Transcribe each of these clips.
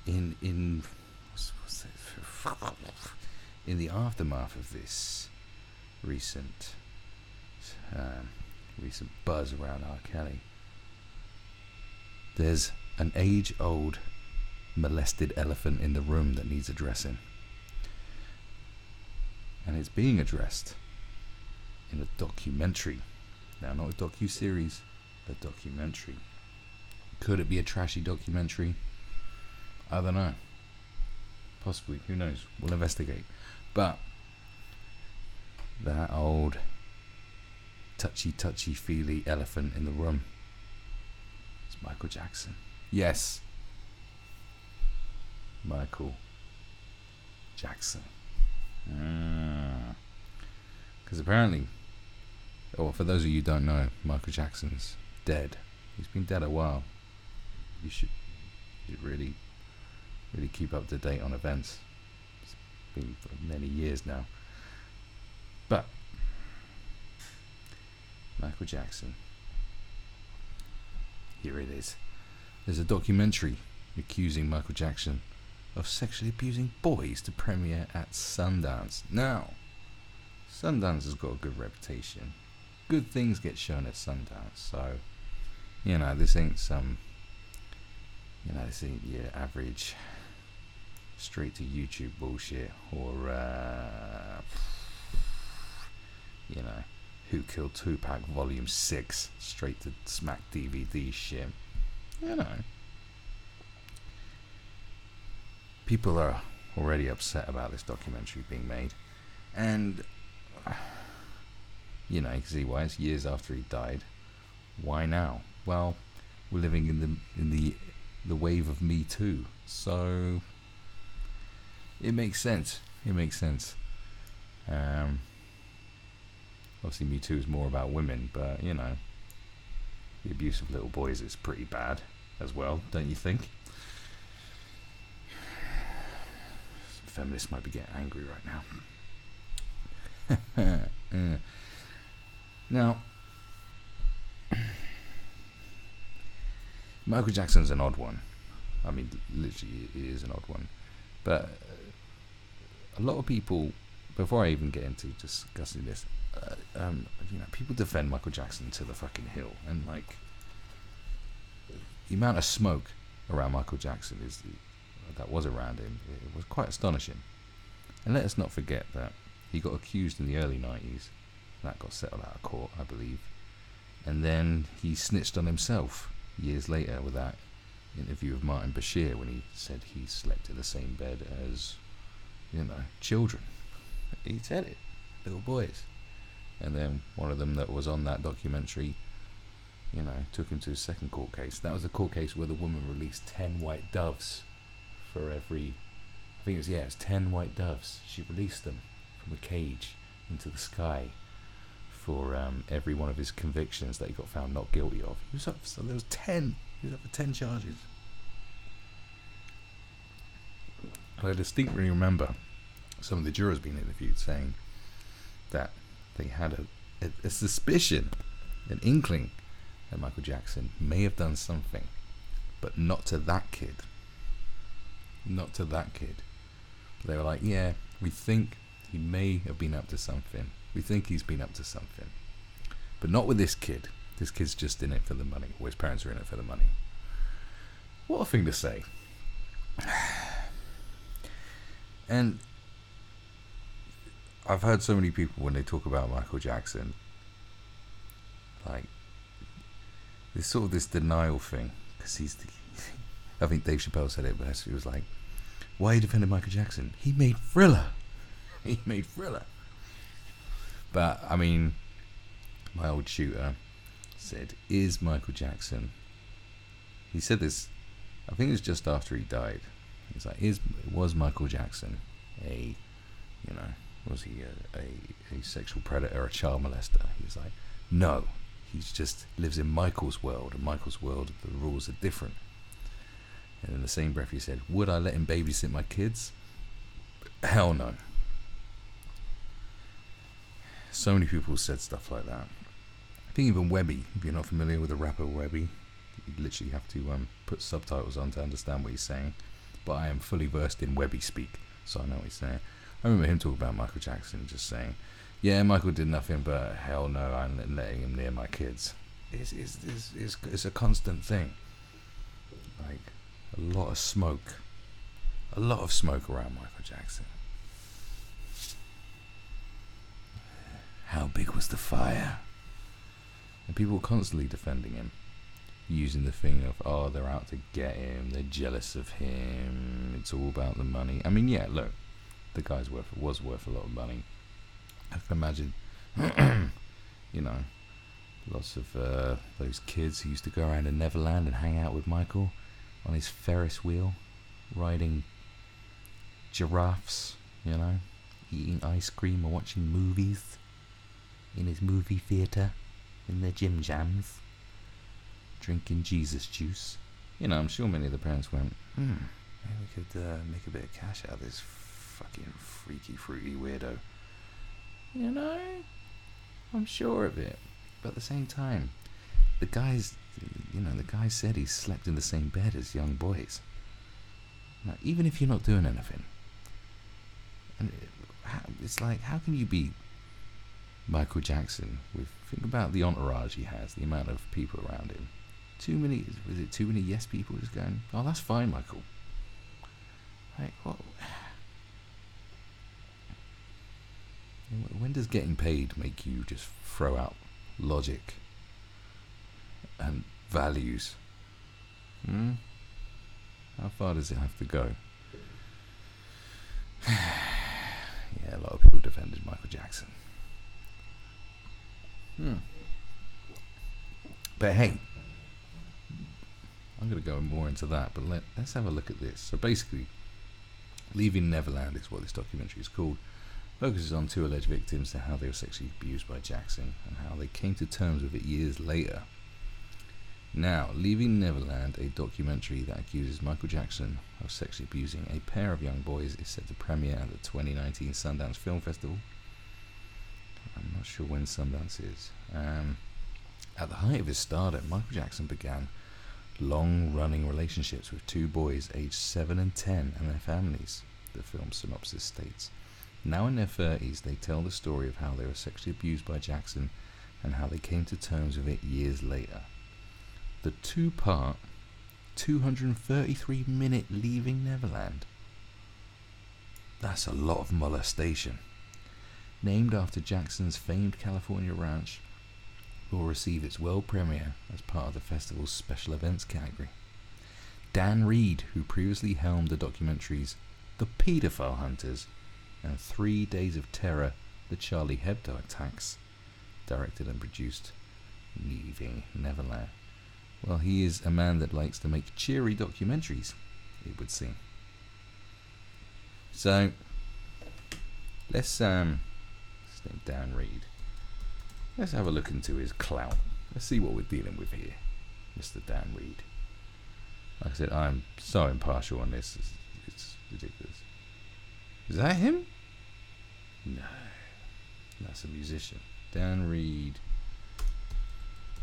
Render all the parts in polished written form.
in what's in the aftermath of this recent recent buzz around R. Kelly, there's an age-old molested elephant in the room that needs addressing, and it's being addressed in a documentary. Now, not a docu-series, a documentary. Could it be a trashy documentary? I don't know. Possibly, who knows? We'll investigate. But that old touchy-feely elephant in the room is Michael Jackson. Yes, Michael Jackson. Because apparently, or for those of you who don't know, Michael Jackson's dead. He's been dead a while. You should really keep up to date on events. It's been for many years now. But Michael Jackson, here it is. There's a documentary accusing Michael Jackson of sexually abusing boys to premiere at Sundance. Now, Sundance has got a good reputation. Good things get shown at Sundance, so this ain't this ain't your average straight to YouTube bullshit or Who Killed Tupac Volume 6 straight to smack DVD shit. People are already upset about this documentary being made, and you can see why. It's years after he died. Why now? Well, we're living in the wave of Me Too, so it makes sense. Obviously, Me Too is more about women, but the abuse of little boys is pretty bad as well, don't you think? Some feminists might be getting angry right now. Now, Michael Jackson's an odd one. I mean, literally, he is an odd one. But a lot of people, before I even get into discussing this, people defend Michael Jackson to the fucking hill, and the amount of smoke around Michael Jackson that was around him, it was quite astonishing. And let us not forget that he got accused in the early 90s. That got settled out of court, I believe. And then he snitched on himself years later with that interview of Martin Bashir when he said he slept in the same bed as, children. He said it, little boys. And then one of them that was on that documentary, took him to his second court case. That was the court case where the woman released 10 white doves for every, it was 10 white doves. She released them from a cage into the sky for every one of his convictions that he got found not guilty of. He was up for 10 charges. I distinctly remember some of the jurors being interviewed saying that they had a suspicion, an inkling that Michael Jackson may have done something, but not to that kid. Not to that kid. They were like, yeah, we think he may have been up to something. We think he's been up to something. But not with this kid. This kid's just in it for the money. Or his parents are in it for the money. What a thing to say. And I've heard so many people when they talk about Michael Jackson, there's sort of this denial thing. Because I think Dave Chappelle said it best. He was like, why are you defending Michael Jackson? He made Thriller. But, my old tutor said, is Michael Jackson... He said this, I think it was just after he died. He's like, was Michael Jackson was he a sexual predator, a child molester? He's like, no. He just lives in Michael's world. In Michael's world, the rules are different. And in the same breath, he said, would I let him babysit my kids? Hell no. So many people said stuff like that. I think even Webby, if you're not familiar with the rapper Webby, you literally have to put subtitles on to understand what he's saying. but I am fully versed in Webby speak, so I know what he's saying. I remember him talking about Michael Jackson, just saying, yeah, Michael did nothing, but hell no, I'm letting him near my kids. It's a constant thing. Like, a lot of smoke around Michael Jackson. How big was the fire? And people constantly defending him, using the thing of, oh, they're out to get him, they're jealous of him, it's all about the money. I mean, yeah, look, the guy's was worth a lot of money. I can imagine, you know, lots of those kids who used to go around in Neverland and hang out with Michael on his Ferris wheel, riding giraffes, you know, eating ice cream or watching movies in his movie theatre, in their gym jams, drinking Jesus juice. You know, I'm sure many of the parents went, maybe we could make a bit of cash out of this fucking freaky fruity weirdo. You know, I'm sure of it. But at the same time, the guy said he slept in the same bed as young boys. Now, even if you're not doing anything, and it's like, how can you be Michael Jackson think about the entourage he has, the amount of people around him. Too many yes people just going, oh, that's fine, Michael. Like, what? When does getting paid make you just throw out logic and values? How far does it have to go? Yeah, a lot of people defended Michael Jackson. But hey, I'm going to go more into that, but let's have a look at this. So basically, Leaving Neverland is what this documentary is called. Focuses on two alleged victims and how they were sexually abused by Jackson and how they came to terms with it years later. Now, Leaving Neverland, a documentary that accuses Michael Jackson of sexually abusing a pair of young boys, is set to premiere at the 2019 Sundance Film Festival. I'm not sure when Sundance is. At the height of his stardom, Michael Jackson began long-running relationships with two boys aged 7 and 10 and their families, the film's synopsis states. Now in their 30s, they tell the story of how they were sexually abused by Jackson and how they came to terms with it years later. The two-part, 233-minute Leaving Neverland. That's a lot of molestation. Named after Jackson's famed California ranch, will receive its world premiere as part of the festival's special events category. Dan Reed, who previously helmed the documentaries The Pedophile Hunters and 3 Days of Terror, the Charlie Hebdo attacks, directed and produced Leaving Neverland. Well, he is a man that likes to make cheery documentaries, it would seem. So, let's name Dan Reed. Let's have a look into his clout. Let's see what we're dealing with here, Mr. Dan Reed. Like I said, I'm so impartial on this. It's ridiculous. Is that him? No. That's a musician. Dan Reed.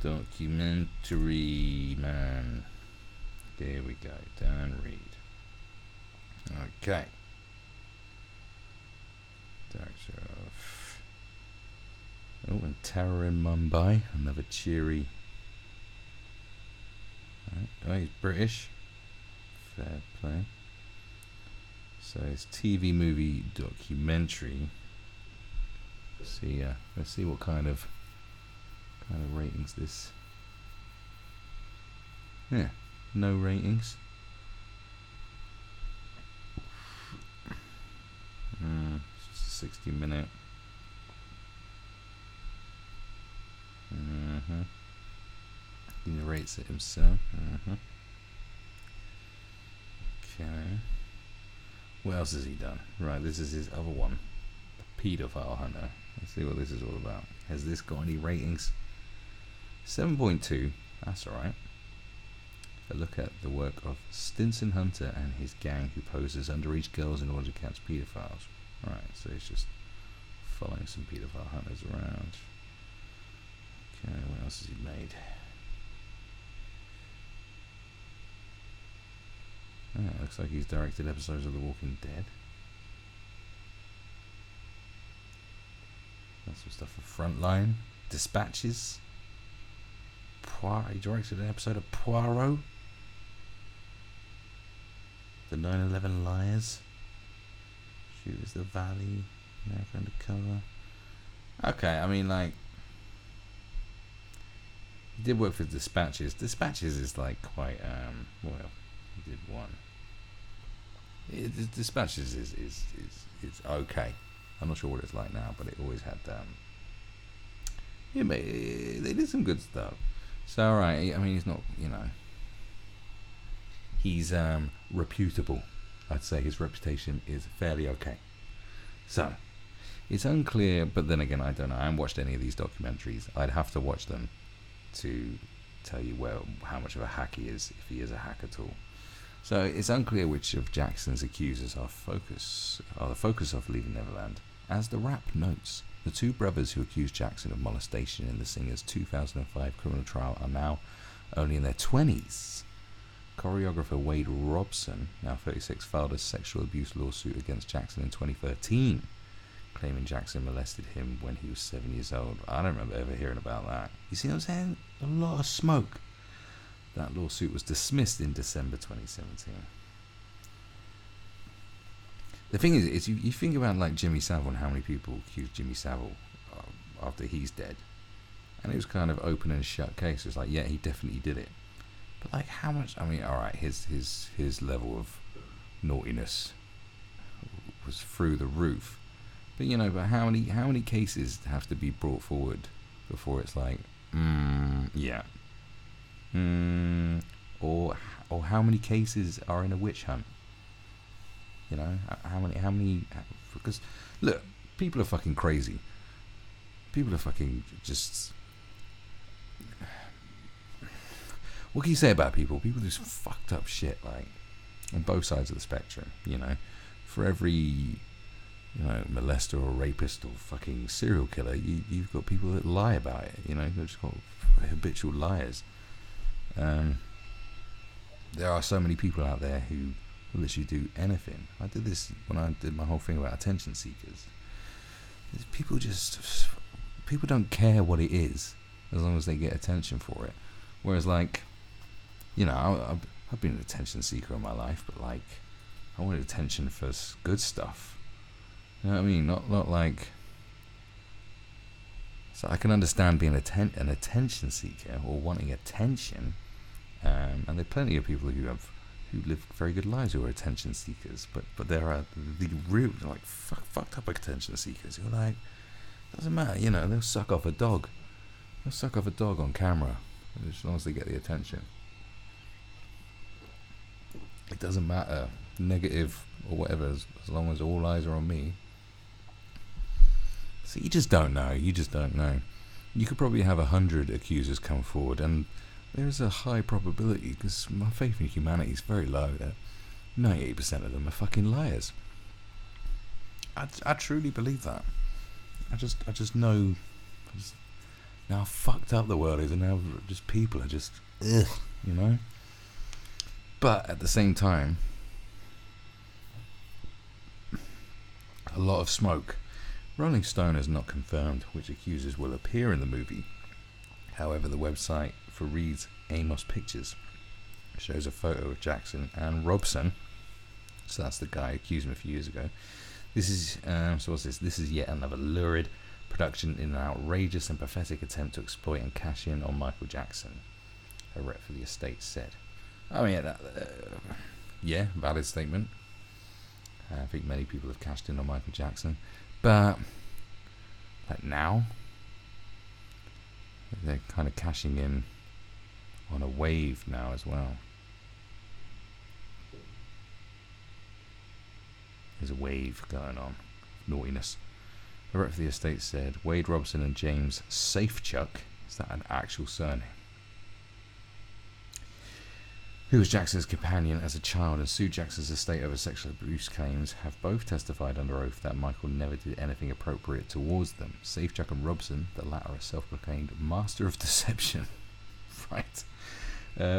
Documentary man. There we go. Dan Reed. Okay. Director of... Oh, and Terror in Mumbai. Another cheery... Oh, he's British. Fair play. So it's TV movie documentary. Let's see what kind of ratings this. Yeah, no ratings. It's just a 60-minute. He narrates it himself. Okay. What else has he done? Right, this is his other one. The Pedophile Hunter. Let's see what this is all about. Has this got any ratings? 7.2. That's alright. A look at the work of Stinson Hunter and his gang who poses underage girls in order to catch pedophiles. Right, so he's just following some pedophile hunters around. Okay, what else has he made? Looks like he's directed episodes of The Walking Dead. That's some stuff for Frontline. Dispatches. He directed an episode of Poirot. The 9/11 Liars. Shooters the Valley. America Undercover. Okay, I mean, like, he did work for Dispatches. Dispatches is like quite well, he did one. Dispatches is okay. I'm not sure what it's like now, but it always had yeah, but they did some good stuff. So alright, I mean, he's not, he's reputable. I'd say his reputation is fairly okay. So it's unclear, but then again, I don't know. I haven't watched any of these documentaries. I'd have to watch them to tell you how much of a hack he is, if he is a hack at all. So it's unclear which of Jackson's accusers are the focus of Leaving Neverland. As the Wrap notes, the two brothers who accused Jackson of molestation in the singer's 2005 criminal trial are now only in their 20s. Choreographer Wade Robson, now 36, filed a sexual abuse lawsuit against Jackson in 2013, claiming Jackson molested him when he was 7 years old. I don't remember ever hearing about that. You see what I'm saying? A lot of smoke. That lawsuit was dismissed in December 2017. The thing is you think about like Jimmy Savile and how many people accused Jimmy Savile after he's dead, and it was kind of open and shut case. It was like, yeah, he definitely did it. But like, how much? I mean, all right, his level of naughtiness was through the roof. But but how many cases have to be brought forward before it's like, yeah, or how many cases are in a witch hunt? How many? Because look, people are fucking crazy. People are fucking just. What can you say about people? People do some fucked up shit, like, on both sides of the spectrum, For every, molester or rapist or fucking serial killer, you've got people that lie about it, They're just called habitual liars. There are so many people out there who will literally do anything. I did this when I did my whole thing about attention seekers. People don't care what it is as long as they get attention for it. Whereas, like, I've been an attention seeker in my life, but like, I wanted attention for good stuff. You know what I mean? Not like. So I can understand being an attention seeker or wanting attention, and there are plenty of people who live very good lives who are attention seekers. But there are the real like fucked up attention seekers who are like, doesn't matter, they'll suck off a dog. They'll suck off a dog on camera as long as they get the attention. It doesn't matter, negative or whatever, as long as all eyes are on me. So you just don't know. You could probably have 100 accusers come forward, and there is a high probability, because my faith in humanity is very low, that 98% of them are fucking liars. I truly believe that. I just know how fucked up the world is, and how just people are just ugh, But at the same time, a lot of smoke. Rolling Stone has not confirmed which accusers will appear in the movie. However, the website for Reed's Amos Pictures shows a photo of Jackson and Robson. So that's the guy accused him a few years ago. This is This is yet another lurid production in an outrageous and pathetic attempt to exploit and cash in on Michael Jackson, a rep for the estate said. I mean, valid statement. I think many people have cashed in on Michael Jackson, but like now, they're kind of cashing in on a wave now as well. There's a wave going on, naughtiness. The rep for the estate said Wade Robson and James Safechuck, is that an actual surname, who was Jackson's companion as a child and sued Jackson's estate over sexual abuse claims, have both testified under oath that Michael never did anything appropriate towards them. Safechuck and Robson, the latter a self-proclaimed master of deception, right,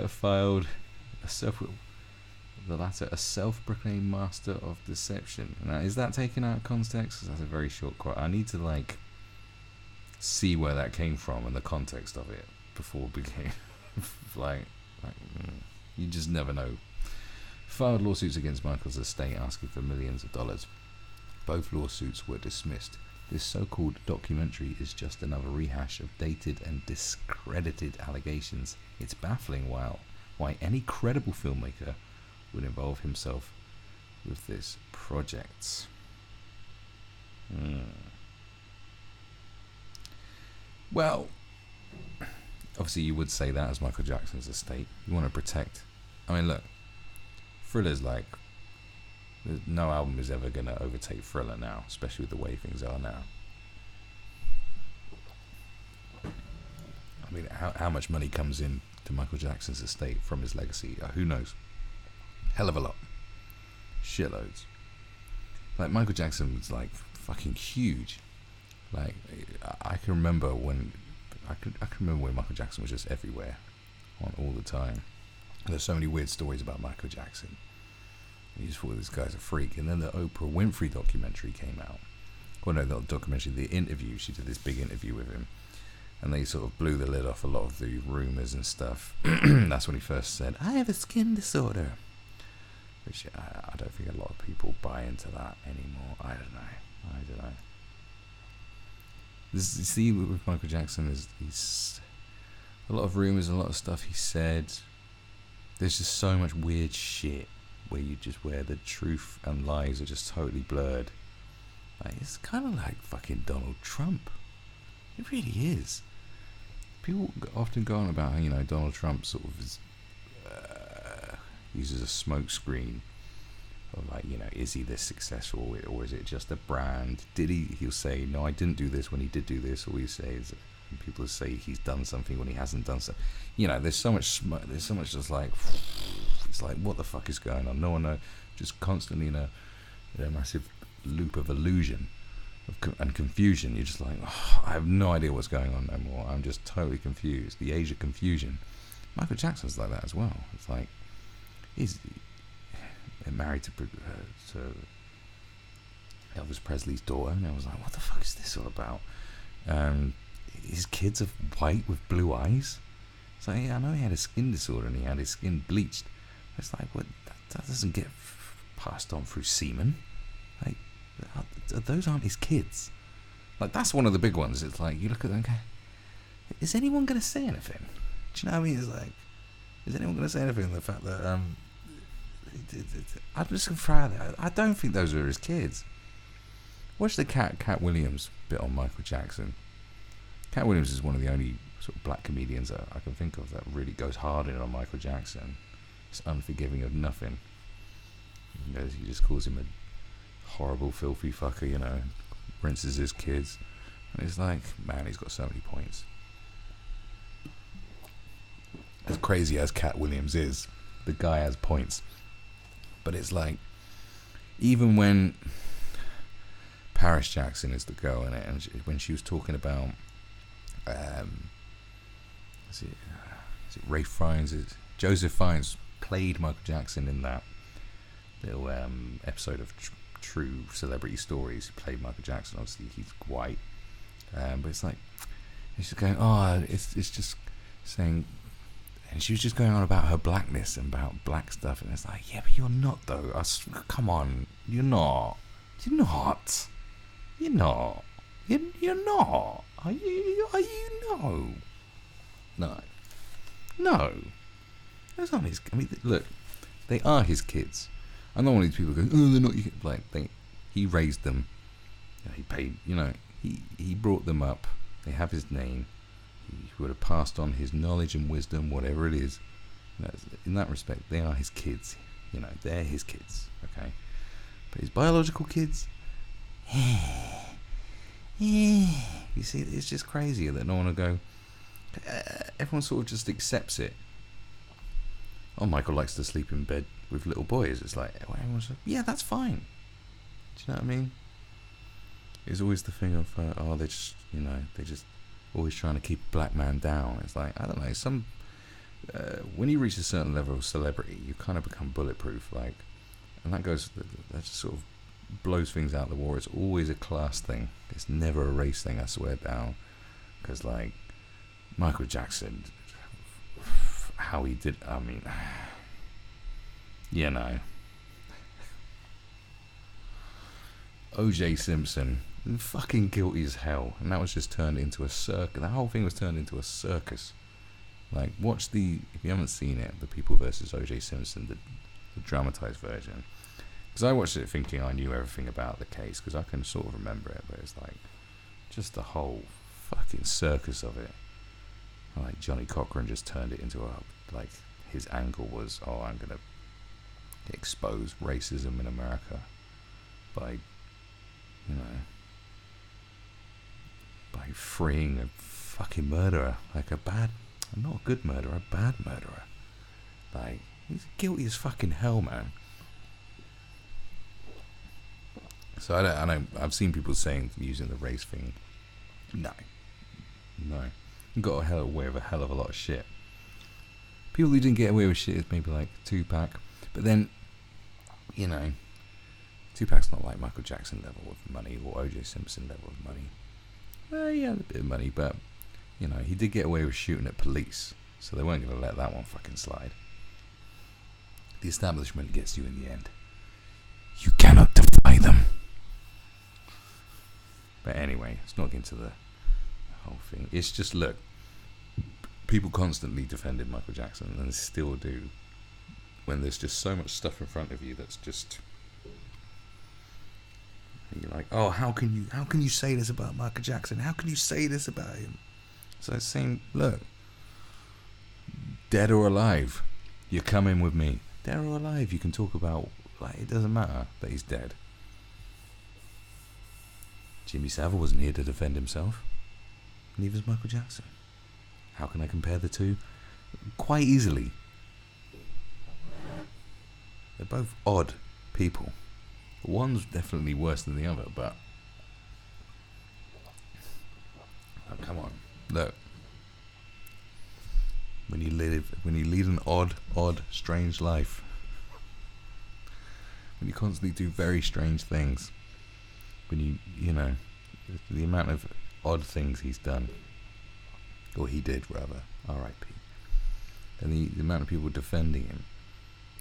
filed a the latter a self-proclaimed master of deception. Now, is that taken out of context? 'Cause that's a very short quote. I need to like see where that came from and the context of it before it became you just never know. Filed lawsuits against Michael's estate asking for millions of dollars. Both lawsuits were dismissed. This so-called documentary is just another rehash of dated and discredited allegations. It's baffling why any credible filmmaker would involve himself with this project. Well, obviously you would say that as Michael Jackson's estate. You want to protect. I mean, look, Thriller's like, no album is ever going to overtake Thriller now, especially with the way things are now. I mean, how much money comes in to Michael Jackson's estate from his legacy? Who knows? Hell of a lot. Shitloads. Like, Michael Jackson was like fucking huge. Like, I can remember when Michael Jackson was just everywhere, on all the time. There's so many weird stories about Michael Jackson. You just thought this guy's a freak. And then the Oprah Winfrey documentary came out. Well, no, not documentary, the interview. She did this big interview with him. And they sort of blew the lid off a lot of the rumours and stuff. That's when he first said, I have a skin disorder. Which I don't think a lot of people buy into that anymore. I don't know. You see, with Michael Jackson, he's a lot of rumours, a lot of stuff he said. There's just so much weird shit where the truth and lies are just totally blurred. Like, it's kind of like fucking Donald Trump. It really is. People often go on about how, Donald Trump sort of is, uses a smoke screen of like, is he this successful, or is it just a brand? He'll say, no, I didn't do this when he did do this, or he says, people say he's done something when he hasn't done something. There's so much smoke, there's so much just like, it's like, what the fuck is going on? No one knows, just constantly in a massive loop of illusion and confusion. You're just like, I have no idea what's going on no more. I'm just totally confused. The age of confusion. Michael Jackson's like that as well. It's like, he's married to Elvis Presley's daughter, and I was like, what the fuck is this all about? His kids are white with blue eyes. It's like, yeah, I know he had a skin disorder and he had his skin bleached. It's like, what? That doesn't get passed on through semen. Like, those aren't his kids. Like, that's one of the big ones. It's like, you look at them and go, is anyone going to say anything? Do you know what I mean? It's like, is anyone going to say anything? The fact that I'm just going to throw out there, I don't think those are his kids. Watch the Cat Williams bit on Michael Jackson. Cat Williams is one of the only sort of black comedians that I can think of that really goes hard in on Michael Jackson. It's unforgiving of nothing. He just calls him a horrible, filthy fucker, rinses his kids. And it's like, man, he's got so many points. As crazy as Cat Williams is, the guy has points. But it's like, even when Paris Jackson is the girl in it, and when she was talking about, is it Rafe Fiennes? Joseph Fiennes played Michael Jackson in that little episode of True Celebrity Stories. He played Michael Jackson. Obviously, he's white, but it's like, it's just going, it's just saying. And she was just going on about her blackness and about black stuff, and it's like, yeah, but you're not though. Come on, you're not. You're not. You're not. You're not. Are you? No. No. Those aren't his. I mean, look, they are his kids. I'm not one of these people going, oh, they're not your kids. Like, he raised them. He paid. He brought them up. They have his name. He would have passed on his knowledge and wisdom, whatever it is. In that respect, they are his kids. They're his kids. Okay, but his biological kids. You see, it's just crazy that no one will go. Everyone sort of just accepts it. Oh, Michael likes to sleep in bed with little boys. It's like, everyone's like, yeah, that's fine. Do you know what I mean? It's always the thing of, they're just always trying to keep a black man down. It's like, I don't know, when you reach a certain level of celebrity, you kind of become bulletproof. Like, and that just sort of blows things out the water. It's always a class thing. It's never a race thing. I swear down. Because like Michael Jackson, how he did. I mean, you know. O.J. Simpson, fucking guilty as hell, and that was just turned into a circus. That whole thing was turned into a circus. Like, watch if you haven't seen it, The People versus O.J. Simpson, the dramatized version. Because I watched it thinking I knew everything about the case, because I can sort of remember it, but it's like, just the whole fucking circus of it. Like, Johnny Cochran just turned it into like, his angle was, I'm gonna expose racism in America by, by freeing a fucking murderer, like not a good murderer, a bad murderer. Like, he's guilty as fucking hell, man. So I know I've seen people saying using the race thing. No. You got away with a hell of a lot of shit. People who didn't get away with shit is maybe like Tupac, but then, Tupac's not like Michael Jackson level of money or O.J. Simpson level of money. Well, he had a bit of money, but he did get away with shooting at police, so they weren't going to let that one fucking slide. The establishment gets you in the end. You cannot defy them. But anyway, let's not get into the whole thing. It's just, look, people constantly defended Michael Jackson, and still do, when there's just so much stuff in front of you that's just, and you're like, oh, how can you say this about Michael Jackson? How can you say this about him? So it's saying, look, dead or alive, you're coming with me. Dead or alive, you can talk about, like, it doesn't matter that he's dead. Jimmy Savile wasn't here to defend himself. Neither is Michael Jackson. How can I compare the two? Quite easily. They're both odd people. One's definitely worse than the other, but oh, come on, look. When you lead an odd, strange life, when you constantly do very strange things, when the amount of odd things he's done, or he did rather, R.I.P. And the amount of people defending him,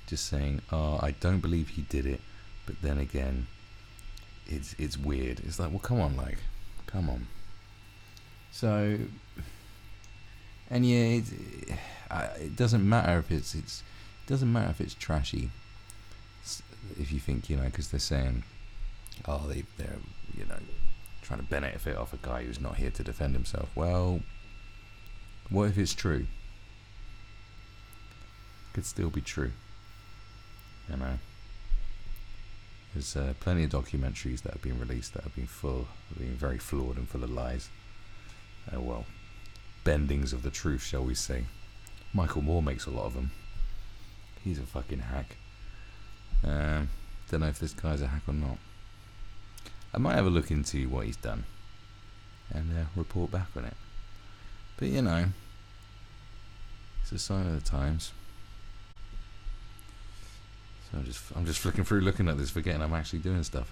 just saying, I don't believe he did it, but then again, it's weird. It's like, well, come on. So, and yeah, it doesn't matter if it doesn't matter if it's trashy. If you think, because they're saying, they're trying to benefit off a guy who's not here to defend himself. Well, what if it's true? Could still be true. There's plenty of documentaries that have been released that have been very flawed and full of lies. Bendings of the truth, shall we say. Michael Moore makes a lot of them. He's a fucking hack. Don't know if this guy's a hack or not. I might have a look into what he's done and report back on it. But it's a sign of the times. So I'm just flicking through, looking at this, forgetting I'm actually doing stuff.